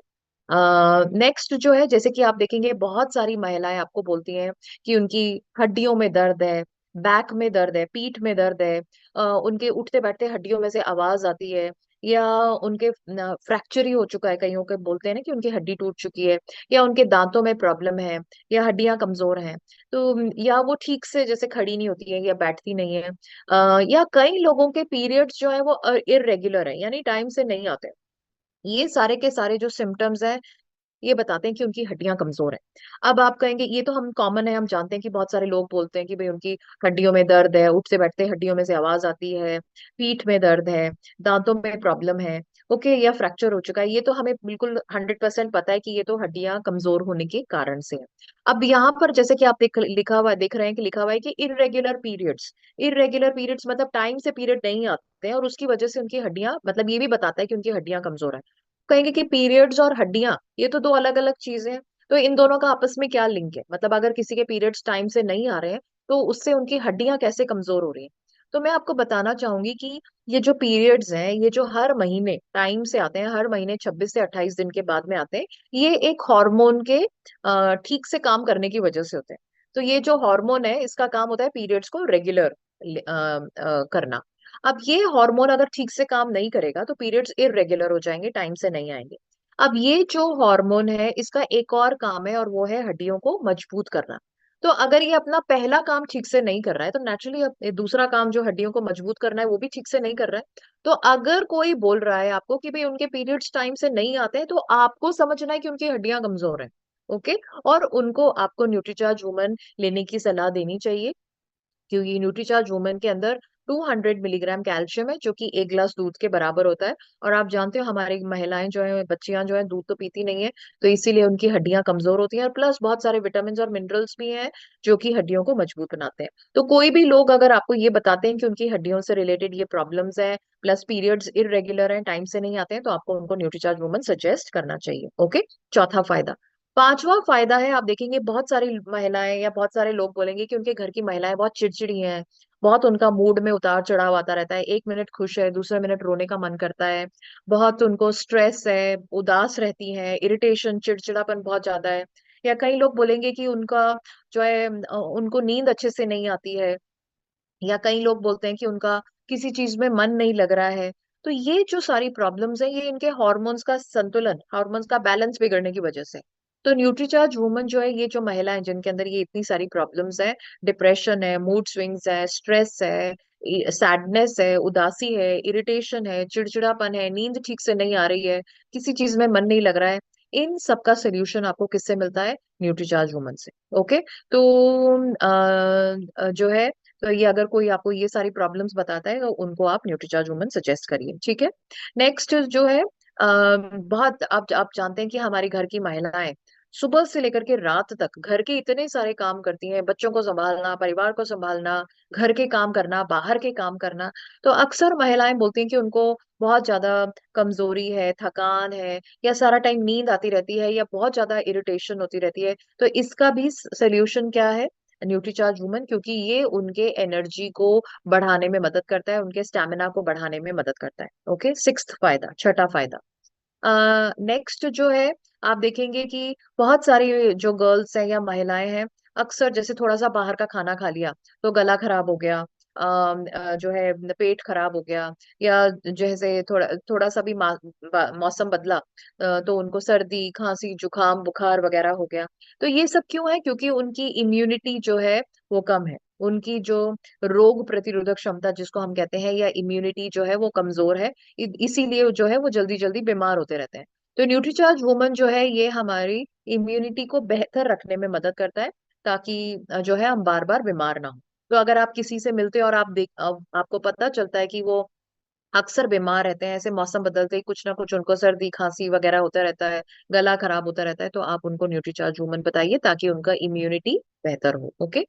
नेक्स्ट जो है, जैसे कि आप देखेंगे बहुत सारी महिलाएं आपको बोलती हैं कि उनकी हड्डियों में दर्द है, बैक में दर्द है, पीठ में दर्द है, उनके उठते बैठते हड्डियों में से आवाज आती है, या उनके फ्रैक्चर ही हो चुका है, कईयों के बोलते हैं ना कि उनकी हड्डी टूट चुकी है, या उनके दांतों में प्रॉब्लम है, या हड्डियां कमजोर हैं, तो या वो ठीक से जैसे खड़ी नहीं होती है या बैठती नहीं है, या कई लोगों के पीरियड्स जो है वो इरेगुलर है, यानी टाइम से नहीं आते। ये सारे के सारे जो सिम्टम्स हैं ये बताते हैं कि उनकी हड्डियां कमजोर हैं। अब आप कहेंगे ये तो हम कॉमन है, हम जानते हैं कि बहुत सारे लोग बोलते हैं कि भाई उनकी हड्डियों में दर्द है, उठते बैठते हड्डियों में से आवाज आती है, पीठ में दर्द है, दांतों में प्रॉब्लम है, ओके, या फ्रैक्चर हो चुका है। ये तो हमें बिल्कुल 100% पता है कि ये तो हड्डियां कमजोर होने के कारण से है। अब यहाँ पर जैसे कि आप देख रहे हैं कि लिखा हुआ है कि इरेगुलर पीरियड्स मतलब टाइम से पीरियड नहीं आते हैं और उसकी वजह से उनकी हड्डियां, मतलब ये भी बताता है कि उनकी हड्डियां कमजोर है। कहेंगे कि पीरियड्स और हड्डियां ये तो दो अलग अलग चीजें हैं, तो इन दोनों का आपस में क्या लिंक है, मतलब अगर किसी के पीरियड्स टाइम से नहीं आ रहे हैं तो उससे उनकी हड्डियां कैसे कमजोर हो रही हैं। तो मैं आपको बताना चाहूंगी कि ये जो पीरियड्स हैं, ये जो हर महीने टाइम से आते हैं, हर महीने 26 से 28 दिन के बाद में आते हैं, ये एक हार्मोन के ठीक से काम करने की वजह से होते हैं। तो ये जो हार्मोन है इसका काम होता है पीरियड्स को रेगुलर करना। अब ये हार्मोन अगर ठीक से काम नहीं करेगा तो पीरियड्स इरेगुलर हो जाएंगे, टाइम से नहीं आएंगे। अब ये जो हार्मोन है इसका एक और काम है और वो है हड्डियों को मजबूत करना। तो अगर ये अपना पहला काम ठीक से नहीं कर रहा है तो नेचुरली दूसरा काम जो हड्डियों को मजबूत करना है वो भी ठीक से नहीं कर रहा है। तो अगर कोई बोल रहा है आपको कि भाई उनके पीरियड्स टाइम से नहीं आते हैं, तो आपको समझना है कि उनकी हड्डियां कमजोर हैं। ओके, और उनको आपको न्यूट्रीचार्ज वुमन लेने की सलाह देनी चाहिए, क्योंकि न्यूट्रीचार्ज वुमेन के अंदर 200 मिलीग्राम कैल्शियम है, जो कि 1 ग्लास दूध के बराबर होता है। और आप जानते हो हमारी महिलाएं जो है, बच्चियां जो है, दूध तो पीती नहीं है, तो इसीलिए उनकी हड्डियां कमजोर होती हैं, और प्लस बहुत सारे विटामिन और मिनरल्स भी हैं जो कि हड्डियों को मजबूत बनाते हैं। तो कोई भी लोग अगर आपको ये बताते हैं कि उनकी हड्डियों से रिलेटेड ये प्रॉब्लम्स है, प्लस पीरियड्स इरेगुलर हैं, टाइम से नहीं आते हैं, तो आपको उनको न्यूट्रीचार्ज वुमन सजेस्ट करना चाहिए। ओके, चौथा फायदा। पांचवा फायदा है, आप देखेंगे बहुत सारी महिलाएं या बहुत सारे लोग बोलेंगे कि उनके घर की महिलाएं बहुत चिड़चिड़ी हैं, बहुत उनका मूड में उतार चढ़ाव आता रहता है, एक मिनट खुश है, दूसरे मिनट रोने का मन करता है, बहुत उनको स्ट्रेस है, उदास रहती हैं, इरिटेशन, चिड़चिड़ापन बहुत ज्यादा है। या कई लोग बोलेंगे कि उनका जो है उनको नींद अच्छे से नहीं आती है, या कई लोग बोलते हैं कि उनका किसी चीज में मन नहीं लग रहा है। तो ये जो सारी प्रॉब्लम्स हैं, ये इनके हॉर्मोन्स का संतुलन, हॉर्मोन्स का बैलेंस बिगड़ने की वजह से। तो न्यूट्रीचार्ज वुमन जो है, ये जो महिलाएं जिनके अंदर ये इतनी सारी प्रॉब्लम्स है, डिप्रेशन है, मूड स्विंग्स है, स्ट्रेस है, सैडनेस है, उदासी है, इरिटेशन है, चिड़चिड़ापन है, नींद ठीक से नहीं आ रही है, किसी चीज में मन नहीं लग रहा है, इन सब का सोल्यूशन आपको किससे मिलता है? न्यूट्रीचार्ज वुमन से। ओके, तो जो है, तो ये अगर कोई आपको ये सारी प्रॉब्लम्स बताता है तो उनको आप न्यूट्रीचार्ज वुमन सजेस्ट करिए, ठीक है। नेक्स्ट जो है, बहुत आप जानते हैं कि हमारी घर की महिलाएं सुबह से लेकर के रात तक घर के इतने सारे काम करती हैं, बच्चों को संभालना, परिवार को संभालना, घर के काम करना, बाहर के काम करना। तो अक्सर महिलाएं बोलती हैं कि उनको बहुत ज्यादा कमजोरी है, थकान है, या सारा टाइम नींद आती रहती है, या बहुत ज्यादा इरिटेशन होती रहती है। तो इसका भी सोल्यूशन क्या है? न्यूट्रीचार्ज वुमन, क्योंकि ये उनके एनर्जी को बढ़ाने में मदद करता है, उनके स्टेमिना को बढ़ाने में मदद करता है। ओके, सिक्स्थ फायदा, छठा फायदा। नेक्स्ट जो है, आप देखेंगे कि बहुत सारी जो गर्ल्स हैं या महिलाएं हैं, अक्सर जैसे थोड़ा सा बाहर का खाना खा लिया तो गला खराब हो गया, जो है पेट खराब हो गया, या जैसे थोड़ा थोड़ा सा भी मौसम बदला, तो उनको सर्दी, खांसी, जुकाम, बुखार वगैरह हो गया। तो ये सब क्यों है? क्योंकि उनकी इम्यूनिटी जो है वो कम है, उनकी जो रोग प्रतिरोधक क्षमता जिसको हम कहते हैं, या इम्यूनिटी जो है वो कमजोर है, इसीलिए जो है वो जल्दी जल्दी बीमार होते रहते हैं। तो न्यूट्रीचार्ज वुमन जो है ये हमारी इम्यूनिटी को बेहतर रखने में मदद करता है, ताकि जो है हम बार बार बीमार ना हो। तो अगर आप किसी से मिलते हो और आपको पता चलता है कि वो अक्सर बीमार रहते हैं, ऐसे मौसम बदलते ही कुछ ना कुछ उनको सर्दी, खांसी वगैरह होता रहता है, गला खराब होता रहता है, तो आप उनको न्यूट्रीचार्ज वुमन बताइए ताकि उनका इम्यूनिटी बेहतर हो। ओके,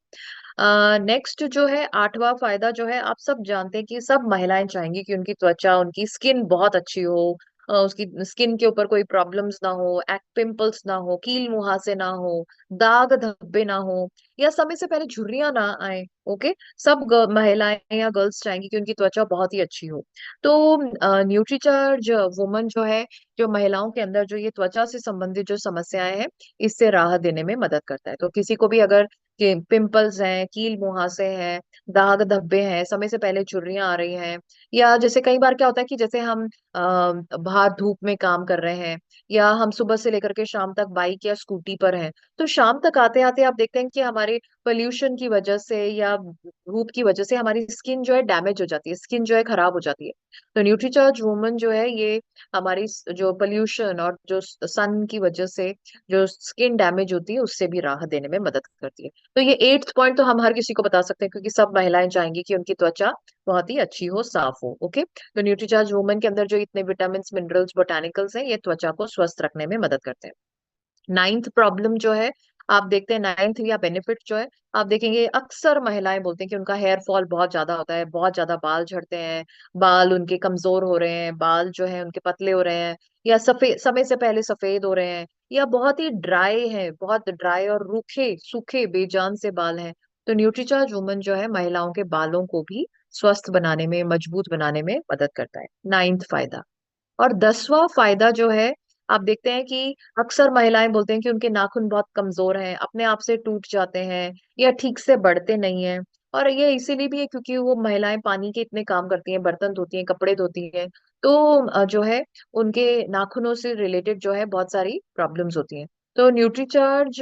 नेक्स्ट जो है, आठवां फायदा जो है, आप सब जानते हैं कि सब महिलाएं चाहेंगी कि उनकी त्वचा, उनकी स्किन बहुत अच्छी हो, उसकी स्किन के ऊपर कोई प्रॉब्लम्स ना हो, एक् पिंपल्स ना हो, कील मुहासे ना हो, दाग धब्बे ना हो, या समय से पहले झुर्रियां ना आए। ओके, सब महिलाएं या गर्ल्स चाहेंगी कि उनकी त्वचा बहुत ही अच्छी हो। तो न्यूट्रीचार्ज वुमन जो है, जो महिलाओं के अंदर जो ये त्वचा से संबंधित जो समस्याएं हैं, इससे राहत देने में मदद करता है। तो किसी को भी अगर कि पिंपल्स हैं, कील मुहासे हैं, दाग धब्बे हैं, समय से पहले झुर्रियां आ रही हैं, या जैसे कई बार क्या होता है कि जैसे हम बाहर धूप में काम कर रहे हैं, या हम सुबह से लेकर के शाम तक बाइक या स्कूटी पर हैं, तो शाम तक आते आते आप देखते हैं कि हमारे पोल्यूशन की वजह से या धूप की वजह से हमारी स्किन जो है डैमेज हो जाती है, स्किन जो है खराब हो जाती है। तो न्यूट्रीचार्ज वुमन जो है ये हमारी जो पोल्यूशन और जो सन की वजह से जो स्किन डैमेज होती है उससे भी राहत देने में मदद करती है। तो ये 8th पॉइंट तो हम हर किसी को बता सकते हैं, क्योंकि सब महिलाएं चाहेंगी कि उनकी त्वचा बहुत ही अच्छी हो, साफ हो। ओके, तो न्यूट्रीचार्ज वुमन के अंदर जो इतने विटामिन मिनरल्स बोटानिकल्स हैं, ये त्वचा को स्वस्थ रखने में मदद करते हैं। 9th प्रॉब्लम जो है, आप देखते हैं 9th या बेनिफिट जो है, आप देखेंगे अक्सर महिलाएं बोलते हैं कि उनका हेयर फॉल बहुत ज्यादा होता है, बहुत ज्यादा बाल झड़ते हैं, बाल उनके कमजोर हो रहे हैं, बाल जो है उनके पतले हो रहे हैं, या सफेद समय से पहले सफेद हो रहे हैं, या बहुत ही ड्राई है, बहुत ड्राई और रूखे सूखे बेजान से बाल हैं। तो न्यूट्रीचार्ज वुमन जो है महिलाओं के बालों को भी स्वस्थ बनाने में, मजबूत बनाने में मदद करता है। 9th फायदा। और 10वां फायदा जो है, आप देखते हैं कि अक्सर महिलाएं बोलते हैं कि उनके नाखून बहुत कमजोर हैं, अपने आप से टूट जाते हैं, या ठीक से बढ़ते नहीं हैं। और ये इसीलिए भी है क्योंकि वो महिलाएं पानी के इतने काम करती हैं, बर्तन धोती हैं, कपड़े धोती हैं, तो जो है उनके नाखूनों से रिलेटेड जो है बहुत सारी प्रॉब्लम्स होती हैं। तो न्यूट्रीचार्ज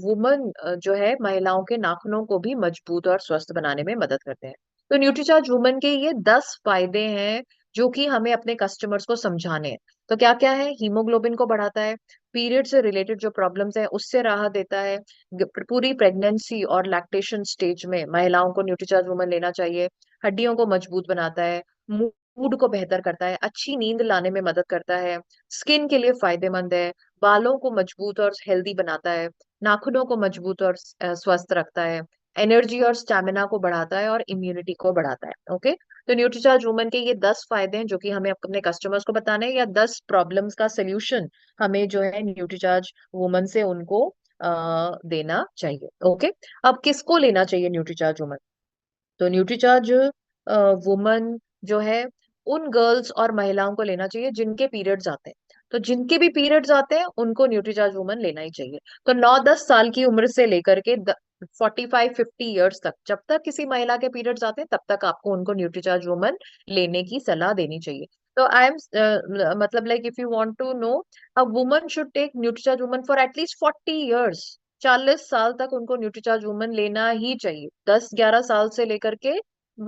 वुमन जो है महिलाओं के नाखूनों को भी मजबूत और स्वस्थ बनाने में मदद करते हैं। तो न्यूट्रीचार्ज वुमन के ये 10 फायदे हैं जो कि हमें अपने कस्टमर्स को समझाने हैं। तो क्या क्या है? हीमोग्लोबिन को बढ़ाता है, पीरियड से रिलेटेड जो प्रॉब्लम्स है उससे राहत देता है, पूरी प्रेगनेंसी और लैक्टेशन स्टेज में महिलाओं को न्यूट्रीचार्ज वुमन लेना चाहिए, हड्डियों को मजबूत बनाता है, मूड को बेहतर करता है, अच्छी नींद लाने में मदद करता है, स्किन के लिए फायदेमंद है, बालों को मजबूत और हेल्दी बनाता है, नाखूनों को मजबूत और स्वस्थ रखता है, एनर्जी और स्टेमिना को बढ़ाता है, और इम्यूनिटी को बढ़ाता है। ओके, तो न्यूट्रीचार्ज वुमन के ये 10 फायदे हैं जो कि हमें अपने कस्टमर्स को बताने हैं, या 10 प्रॉब्लम्स का सोल्यूशन हमें जो है न्यूट्रीचार्ज वुमन से उनको देना चाहिए। ओके, अब किसको लेना चाहिए न्यूट्रीचार्ज वुमन? तो न्यूट्रीचार्ज वुमन जो है उन गर्ल्स और महिलाओं को लेना चाहिए जिनके पीरियड्स आते हैं। तो जिनके भी पीरियड्स आते हैं उनको न्यूट्रीचार्ज वुमन लेना ही चाहिए। तो 9-10 साल की उम्र से लेकर के 45-50 ईयर्स तक, जब तक किसी महिला के पीरियड्स आते हैं तब तक आपको उनको न्यूट्रीचार्ज वुमन लेने की सलाह देनी चाहिए। तो आई एम मतलब like if you want to know, a woman should take Nutricharge woman for at least 40 years. 40 साल तक उनको न्यूट्रीचार्ज वुमन लेना ही चाहिए। 10-11 साल से लेकर के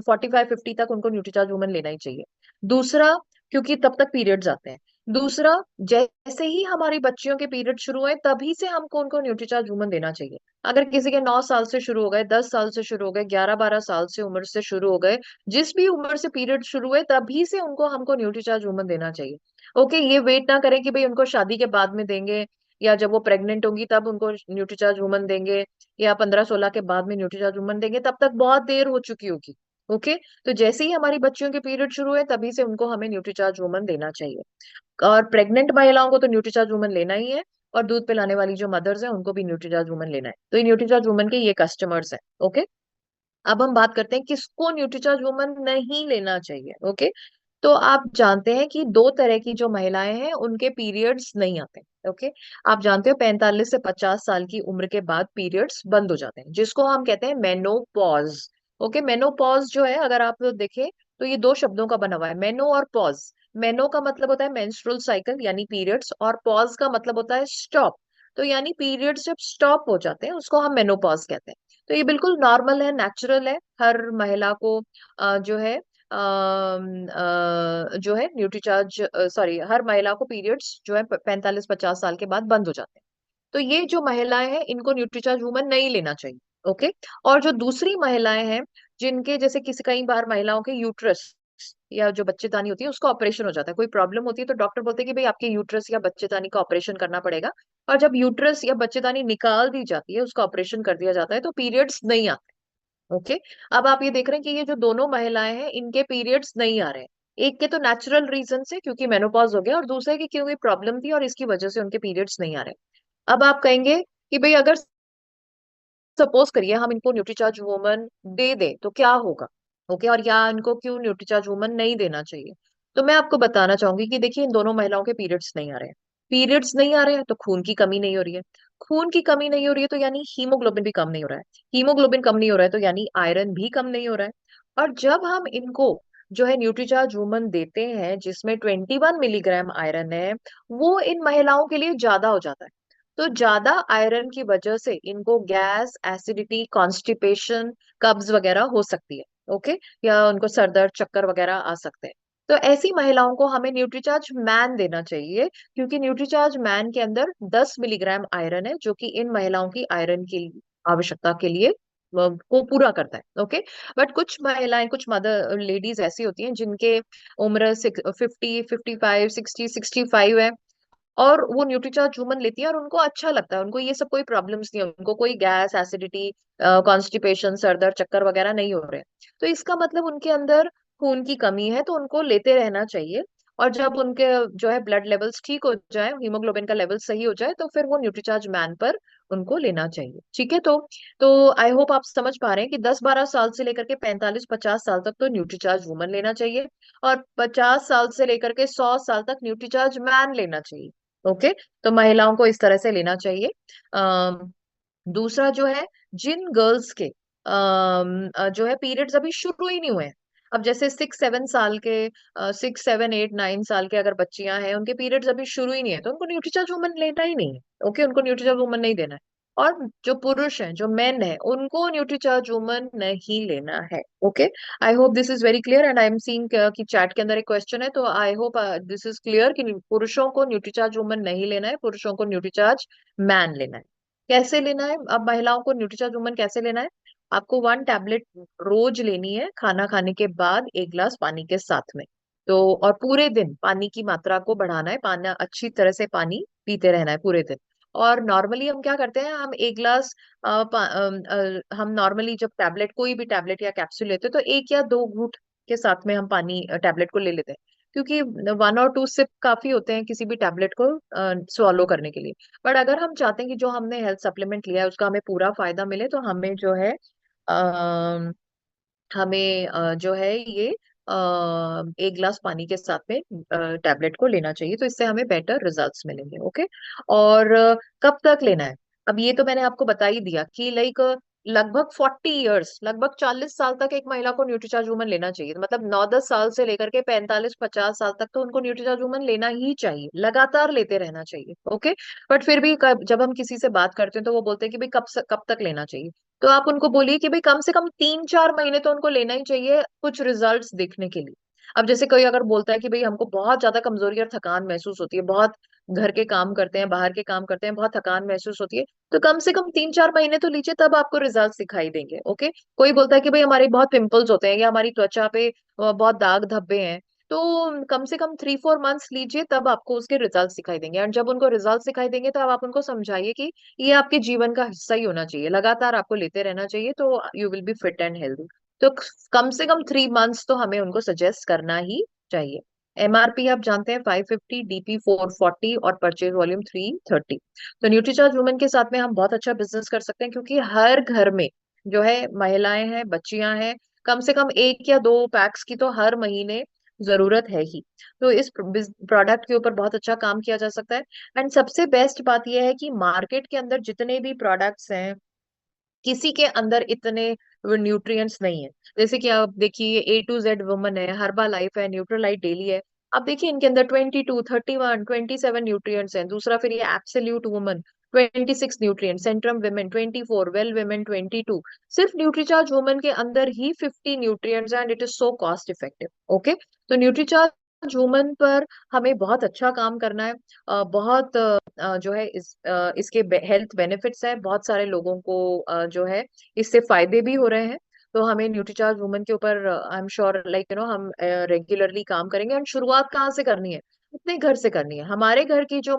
45-50 तक उनको न्यूट्रीचार्ज वुमन लेना ही चाहिए। दूसरा, क्योंकि तब तक पीरियड्स आते हैं। दूसरा, जैसे ही हमारी बच्चियों के पीरियड शुरू हुए तभी से हमको उनको न्यूट्रीचार्ज वुमन देना चाहिए। अगर किसी के 9 साल से शुरू हो गए, 10 साल से शुरू हो गए, 11-12 साल से उम्र से शुरू हो गए, जिस भी उम्र से पीरियड शुरू हुए तभी से उनको हमको न्यूट्रीचार्ज वुमन देना चाहिए। ओके, ये वेट ना करें कि भाई उनको शादी के बाद में देंगे, या जब वो प्रेग्नेंट होंगी तब उनको न्यूट्रीचार्ज वुमन देंगे, या 15-16 के बाद में न्यूट्रीचार्ज वुमन देंगे, तब तक बहुत देर हो चुकी होगी। ओके, तो जैसे ही हमारी बच्चियों के पीरियड शुरू हुए तभी से उनको हमें न्यूट्रीचार्ज वुमन देना चाहिए। और प्रेग्नेंट महिलाओं को तो न्यूट्रीचार्ज वुमन लेना ही है, और दूध पिलाने वाली जो मदर्स हैं उनको भी न्यूट्रीचार्ज वुमन लेना है। तो ये न्यूट्रीचार्ज वुमन के ये कस्टमर्स हैं। ओके, अब हम बात करते हैं किसको न्यूट्रीचार्ज वुमन नहीं लेना चाहिए। ओके, तो आप जानते हैं कि 2 तरह की जो महिलाएं हैं उनके पीरियड्स नहीं आते। ओके, आप जानते हो 45 से 50 साल की उम्र के बाद पीरियड्स बंद हो जाते हैं, जिसको हम कहते हैं मेनोपॉज। ओके, मेनोपॉज जो है, अगर आप देखें तो ये 2 शब्दों का बना हुआ है, मेनो और पॉज। मेनो का मतलब होता है मेंस्ट्रुअल साइकिल यानी पीरियड्स, और पॉज का मतलब होता है स्टॉप। तो यानी पीरियड्स जब स्टॉप हो जाते हैं उसको हम मेनोपॉज कहते हैं। तो ये बिल्कुल नॉर्मल है, नेचुरल है, हर महिला को जो है जो है न्यूट्रीचार्ज सॉरी हर महिला को पीरियड्स जो है 45-50 साल के बाद बंद हो जाते हैं। तो ये जो महिलाएं हैं इनको न्यूट्रीचार्ज वुमन नहीं लेना चाहिए। ओके, और जो दूसरी महिलाएं हैं जिनके जैसे किसी कई बार महिलाओं के यूट्रस या जो बच्चेदानी होती है उसका ऑपरेशन हो जाता है, कोई प्रॉब्लम होती है तो डॉक्टर बोलते हैं कि भाई आपके यूट्रस या बच्चेदानी का ऑपरेशन करना पड़ेगा। और जब यूट्रस या बच्चेदानी निकाल दी जाती है, उसका ऑपरेशन कर दिया जाता है, तो पीरियड्स नहीं आते। ओके, अब आप ये देख रहे हैं कि ये जो दोनों महिलाएं हैं इनके पीरियड्स नहीं आ रहे हैं। एक के तो नेचुरल रीजन से क्योंकि मेनोपॉज हो गया, और दूसरे की क्योंकि प्रॉब्लम थी और इसकी वजह से उनके पीरियड्स नहीं आ रहे। अब आप कहेंगे कि भाई अगर सपोज करिए हम इनको न्यूट्रीचार्ज वुमन दे दे तो क्या होगा, ओके, और या इनको क्यों न्यूट्रीचार्ज वुमन नहीं देना चाहिए। तो मैं आपको बताना चाहूंगी कि देखिए इन दोनों महिलाओं के पीरियड्स नहीं आ रहे हैं। पीरियड्स नहीं आ रहे हैं तो खून की कमी नहीं हो रही है। खून की कमी नहीं हो रही है तो यानी हीमोग्लोबिन भी कम नहीं हो रहा है। हीमोग्लोबिन कम नहीं हो रहा है तो यानी आयरन भी कम नहीं हो रहा है। और जब हम इनको जो है न्यूट्रीचार्ज वुमन देते हैं जिसमें 21 मिलीग्राम आयरन है, वो इन महिलाओं के लिए ज्यादा हो जाता है। तो ज्यादा आयरन की वजह से इनको गैस, एसिडिटी, कॉन्स्टिपेशन, कब्ज वगैरह हो सकती है, ओके, या उनको सर दर्द, चक्कर वगैरह आ सकते हैं। तो ऐसी महिलाओं को हमें न्यूट्रीचार्ज मैन देना चाहिए, क्योंकि न्यूट्रीचार्ज मैन के अंदर 10 मिलीग्राम आयरन है जो कि इन महिलाओं की आयरन की आवश्यकता के लिए को पूरा करता है, ओके। बट कुछ महिलाएं, कुछ मदर लेडीज ऐसी होती हैं जिनके उम्र 50, 55, 60, 65 है, और वो न्यूट्रीचार्ज वुमन लेती है और उनको अच्छा लगता है, उनको ये सब कोई प्रॉब्लम्स नहीं है, उनको कोई गैस, एसिडिटी, कॉन्स्टिपेशन, सर दर्द, चक्कर वगैरह नहीं हो रहे हैं। तो इसका मतलब उनके अंदर खून की कमी है, तो उनको लेते रहना चाहिए। और जब उनके जो है ब्लड लेवल्स ठीक हो जाए, हीमोग्लोबिन का लेवल सही हो जाए, तो फिर वो न्यूट्रीचार्ज मैन पर उनको लेना चाहिए, ठीक है। तो आई होप आप समझ पा रहे हैं कि 10-12 साल से लेकर के 45-50 साल तक तो न्यूट्रीचार्ज वुमन लेना चाहिए, और 50 साल से लेकर के 100 साल तक न्यूट्रीचार्ज मैन लेना चाहिए, ओके। तो महिलाओं को इस तरह से लेना चाहिए। दूसरा जो है, जिन गर्ल्स के जो है पीरियड्स अभी शुरू ही नहीं हुए हैं, अब जैसे 6-7 साल के, 6, 7, 8, 9 साल के अगर बच्चियां हैं, उनके पीरियड्स अभी शुरू ही नहीं है, तो उनको न्यूट्रीचार्ज वुमन लेना ही नहीं है, ओके, उनको न्यूट्रीचार्ज वुमन नहीं देना है। और जो पुरुष हैं, जो मेन है, उनको न्यूट्रीचार्ज वुमन नहीं लेना है, okay. I hope this is very clear, and I am seeing कि चैट के अंदर एक क्वेश्चन है, तो I hope this is clear कि पुरुषों को न्यूट्रीचार्ज वुमन नहीं लेना है, पुरुषों को न्यूट्रीचार्ज मैन लेना है। कैसे लेना है अब महिलाओं को न्यूट्रीचार्ज वुमन कैसे लेना है? आपको 1 टैबलेट रोज लेनी है, खाना खाने के बाद 1 गिलास पानी के साथ में। तो और पूरे दिन पानी की मात्रा को बढ़ाना है, पानी अच्छी तरह से पानी पीते रहना है पूरे दिन। और नॉर्मली हम क्या करते हैं, हम 1 गिलास हम नॉर्मली जब टैबलेट, कोई भी टैबलेट या कैप्सूल लेते हैं, तो 1 या 2 घूंट के साथ में हम पानी टैबलेट को ले लेते हैं, क्योंकि 1 और 2 सिप काफी होते हैं किसी भी टैबलेट को स्वालो करने के लिए। बट अगर हम चाहते हैं कि जो हमने हेल्थ सप्लीमेंट लिया है उसका हमें पूरा फायदा मिले, तो हमें जो है हमें जो है ये 1 गिलास पानी के साथ में टैबलेट को लेना चाहिए, तो इससे हमें बेटर रिजल्ट्स मिलेंगे, ओके। और कब तक लेना है? अब ये तो मैंने आपको बता ही दिया कि लाइक लगभग 40 इयर्स, लगभग 40 साल तक एक महिला को न्यूट्रीचार्ज वुमन लेना चाहिए, मतलब 9-10 साल से लेकर के 45-50 साल तक तो उनको न्यूट्रीचार्ज वुमन लेना ही चाहिए, लगातार लेते रहना चाहिए, ओके। बट फिर भी जब हम किसी से बात करते हैं तो वो बोलते हैं कि भाई कब तक लेना चाहिए। तो आप उनको बोलिए कि भाई कम से कम 3-4 महीने तो उनको लेना ही चाहिए कुछ रिजल्ट्स दिखने के लिए। अब जैसे कोई अगर बोलता है कि भाई हमको बहुत ज्यादा कमजोरी और थकान महसूस होती है, बहुत घर के काम करते हैं, बाहर के काम करते हैं, बहुत थकान महसूस होती है, तो कम से कम 3-4 महीने तो लीजिए, तब आपको रिजल्ट दिखाई देंगे, ओके। कोई बोलता है कि भाई हमारे बहुत पिंपल्स होते हैं या हमारी त्वचा पे बहुत दाग धब्बे हैं, तो कम से कम 3-4 मंथ्स लीजिए, तब आपको उसके रिजल्ट्स दिखाई देंगे। और जब उनको रिजल्ट्स दिखाई देंगे तो अब आप उनको समझाइए कि ये आपके जीवन का हिस्सा ही होना चाहिए, लगातार आपको लेते रहना चाहिए, तो you will be fit and healthy. तो कम से कम 3 मंथ्स तो हमें उनको सजेस्ट करना ही चाहिए। एमआरपी आप जानते हैं 550, डीपी 440, और परचेज वॉल्यूम 330। तो न्यूट्रीचार्ज वुमन के साथ में हम बहुत अच्छा बिजनेस कर सकते हैं, क्योंकि हर घर में जो है महिलाएं हैं, बच्चियां हैं, कम से कम 1 या 2 पैक्स की तो हर महीने जरूरत है ही। तो इस प्रोडक्ट के ऊपर बहुत अच्छा काम किया जा सकता है। एंड सबसे बेस्ट बात यह है कि मार्केट के अंदर जितने भी प्रोडक्ट्स हैं, किसी के अंदर इतने न्यूट्रिएंट्स नहीं है। जैसे कि आप देखिए A to Z वुमन है, हर्बा लाइफ है, न्यूट्रलाइट डेली है, आप देखिए इनके अंदर 22, 31, 27 न्यूट्रिएंट्स हैं। दूसरा फिर ये absolute woman 26 nutrient, Centrum women 24, well women 22। सिर्फ न्यूट्रीचार्ज वुमन के अंदर ही 50 nutrients, and it is so cost effective, okay. तो न्यूट्रीचार्ज वुमन पर हमें बहुत अच्छा काम करना है। बहुत जो है इसके हेल्थ बेनिफिट्स हैं, बहुत सारे लोगों को जो है इससे फायदे भी हो रहे हैं। तो हमें न्यूट्रीचार्ज वुमन के ऊपर आई एम श्योर लाइक हम रेगुलरली काम करेंगे। और शुरुआत कहाँ से करनी है? अपने घर से करनी है। हमारे घर की जो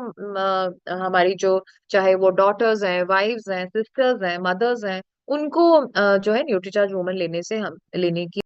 हमारी जो, चाहे वो डॉटर्स हैं, वाइफ्स हैं, सिस्टर्स हैं, मदर्स हैं, उनको जो है न्यूट्रीचार्ज वुमन लेने से हम लेने की